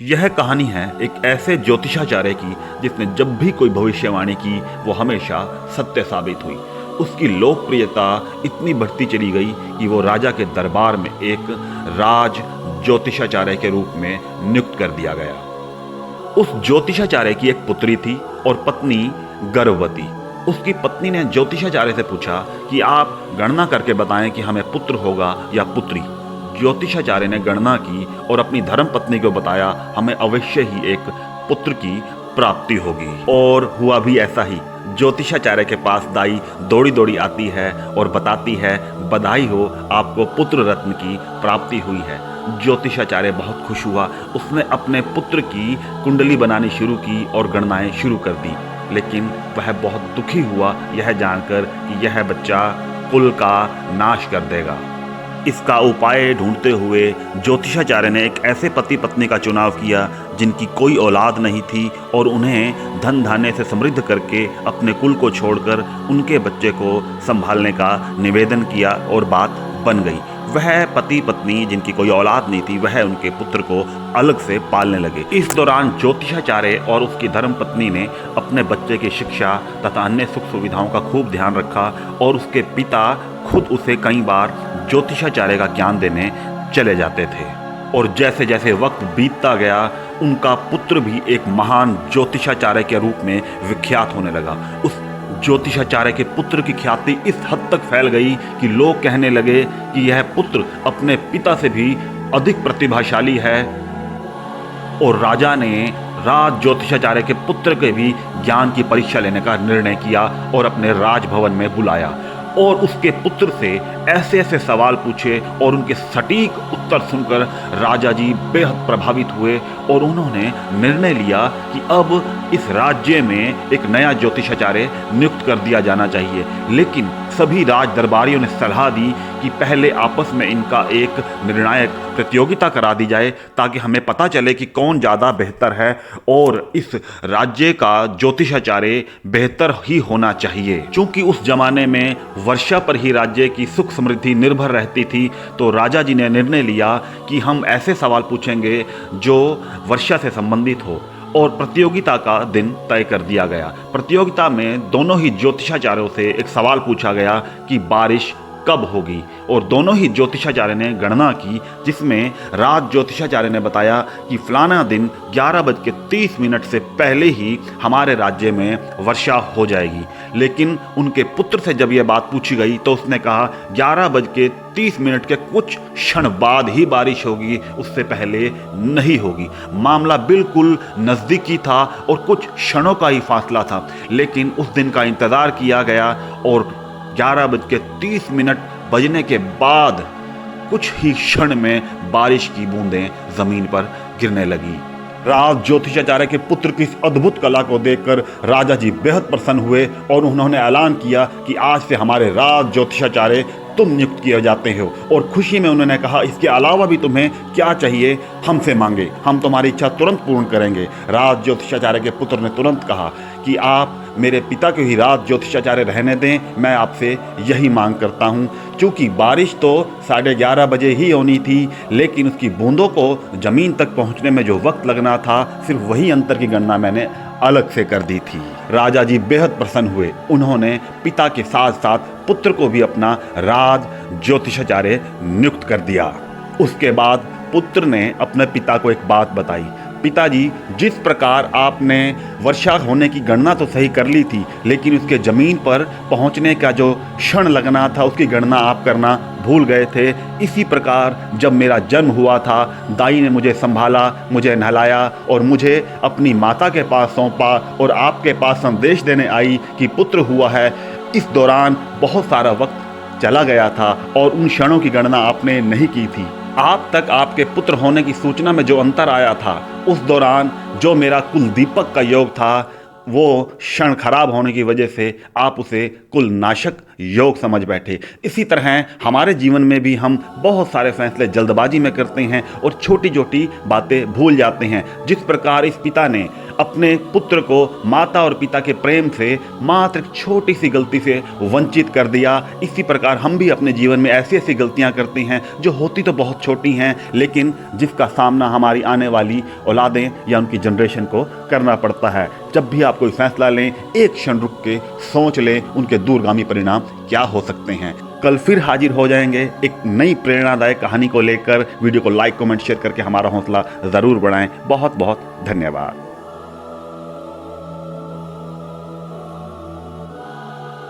यह कहानी है एक ऐसे ज्योतिषाचार्य की जिसने जब भी कोई भविष्यवाणी की वो हमेशा सत्य साबित हुई। उसकी लोकप्रियता इतनी बढ़ती चली गई कि वो राजा के दरबार में एक राज ज्योतिषाचार्य के रूप में नियुक्त कर दिया गया। उस ज्योतिषाचार्य की एक पुत्री थी और पत्नी गर्भवती। उसकी पत्नी ने ज्योतिषाचार्य से पूछा कि आप गणना करके बताएं कि हमें पुत्र होगा या पुत्री। ज्योतिषाचार्य ने गणना की और अपनी धर्म पत्नी को बताया, हमें अवश्य ही एक पुत्र की प्राप्ति होगी। और हुआ भी ऐसा ही। ज्योतिषाचार्य के पास दाई दौड़ी दौड़ी आती है और बताती है, बधाई हो, आपको पुत्र रत्न की प्राप्ति हुई है। ज्योतिषाचार्य बहुत खुश हुआ। उसने अपने पुत्र की कुंडली बनानी शुरू की और गणनाएं शुरू कर दी। लेकिन वह बहुत दुखी हुआ यह जानकर कि यह बच्चा कुल का नाश कर देगा। इसका उपाय ढूंढते हुए ज्योतिषाचार्य ने एक ऐसे पति पत्नी का चुनाव किया जिनकी कोई औलाद नहीं थी और उन्हें धन धान्य से समृद्ध करके अपने कुल को छोड़कर उनके बच्चे को संभालने का निवेदन किया और बात बन गई। वह पति पत्नी जिनकी कोई औलाद नहीं थी वह उनके पुत्र को अलग से पालने लगे। इस दौरान ज्योतिषाचार्य और उसकी धर्म पत्नी ने अपने बच्चे की शिक्षा तथा अन्य सुख सुविधाओं का खूब ध्यान रखा और उसके पिता खुद उसे कई बार ज्योतिषाचार्य का ज्ञान देने चले जाते थे। और जैसे जैसे वक्त बीतता गया उनका पुत्र भी एक महान ज्योतिषाचार्य के रूप में विख्यात होने लगा। उस ज्योतिषाचार्य के पुत्र की ख्याति इस हद तक फैल गई कि लोग कहने लगे कि यह पुत्र अपने पिता से भी अधिक प्रतिभाशाली है। और राजा ने राज ज्योतिषाचार्य के पुत्र के भी ज्ञान की परीक्षा लेने का निर्णय किया और अपने राजभवन में बुलाया और उसके पुत्र से ऐसे ऐसे सवाल पूछे और उनके सटीक उत्तर सुनकर राजा जी बेहद प्रभावित हुए और उन्होंने निर्णय लिया कि अब इस राज्य में एक नया ज्योतिषाचार्य नियुक्त कर दिया जाना चाहिए। लेकिन सभी राज दरबारियों ने सलाह दी कि पहले आपस में इनका एक निर्णायक प्रतियोगिता करा दी जाए ताकि हमें पता चले कि कौन ज़्यादा बेहतर है और इस राज्य का ज्योतिषाचार्य बेहतर ही होना चाहिए। क्योंकि उस जमाने में वर्षा पर ही राज्य की सुख समृद्धि निर्भर रहती थी, तो राजा जी ने निर्णय लिया कि हम ऐसे सवाल पूछेंगे जो वर्षा से संबंधित हो और प्रतियोगिता का दिन तय कर दिया गया। प्रतियोगिता में दोनों ही ज्योतिषाचार्यों से एक सवाल पूछा गया कि बारिश कब होगी और दोनों ही ज्योतिषाचार्य ने गणना की, जिसमें राज ज्योतिषाचार्य ने बताया कि फलाना दिन 11:30 से पहले ही हमारे राज्य में वर्षा हो जाएगी। लेकिन उनके पुत्र से जब यह बात पूछी गई तो उसने कहा 11:30 के कुछ क्षण बाद ही बारिश होगी, उससे पहले नहीं होगी। मामला बिल्कुल नज़दीकी था और कुछ क्षणों का ही फासला था। लेकिन उस दिन का इंतज़ार किया गया और 11:30 बजने के बाद कुछ ही क्षण में बारिश की बूंदें जमीन पर गिरने लगी। राज ज्योतिषाचार्य के पुत्र की इस अद्भुत कला को देखकर राजा जी बेहद प्रसन्न हुए और उन्होंने ऐलान किया कि आज से हमारे राज ज्योतिषाचार्य तुम नियुक्त किए जाते हो। और खुशी में उन्होंने कहा, इसके अलावा भी तुम्हें क्या चाहिए हमसे मांगे, हम तुम्हारी इच्छा तुरंत पूर्ण करेंगे। राज ज्योतिषाचार्य के पुत्र ने तुरंत कहा कि आप मेरे पिता को ही राज ज्योतिषाचार्य रहने दें, मैं आपसे यही मांग करता हूँ। क्योंकि बारिश तो 11:30 बजे ही होनी थी, लेकिन उसकी बूंदों को ज़मीन तक पहुँचने में जो वक्त लगना था, सिर्फ वही अंतर की गणना मैंने अलग से कर दी थी। राजा जी बेहद प्रसन्न हुए। उन्होंने पिता के साथ साथ पुत्र को भी अपना राज ज्योतिषाचार्य नियुक्त कर दिया। उसके बाद पुत्र ने अपने पिता को एक बात बताई, पिताजी, जिस प्रकार आपने वर्षा होने की गणना तो सही कर ली थी, लेकिन उसके ज़मीन पर पहुंचने का जो क्षण लगना था उसकी गणना आप करना भूल गए थे। इसी प्रकार जब मेरा जन्म हुआ था, दाई ने मुझे संभाला, मुझे नहलाया और मुझे अपनी माता के पास सौंपा और आपके पास संदेश देने आई कि पुत्र हुआ है। इस दौरान बहुत सारा वक्त चला गया था और उन क्षणों की गणना आपने नहीं की थी। आप तक आपके पुत्र होने की सूचना में जो अंतर आया था, उस दौरान जो मेरा कुल दीपक का योग था, वो क्षण खराब होने की वजह से आप उसे कुल नाशक योग समझ बैठे। इसी तरह हमारे जीवन में भी हम बहुत सारे फैसले जल्दबाजी में करते हैं और छोटी छोटी बातें भूल जाते हैं। जिस प्रकार इस पिता ने अपने पुत्र को माता और पिता के प्रेम से मात्र एक छोटी सी गलती से वंचित कर दिया। इसी प्रकार हम भी अपने जीवन में ऐसी ऐसी गलतियां करते हैं जो होती तो बहुत छोटी हैं, लेकिन जिसका सामना हमारी आने वाली औलादें या उनकी जनरेशन को करना पड़ता है। जब भी आप कोई फैसला लें, एक क्षण रुक के सोच लें उनके दूरगामी परिणाम क्या हो सकते हैं। कल फिर हाजिर हो जाएंगे एक नई प्रेरणादायक कहानी को लेकर। वीडियो को लाइक, कमेंट, शेयर करके हमारा हौसला ज़रूर बढ़ाएं। बहुत बहुत धन्यवाद।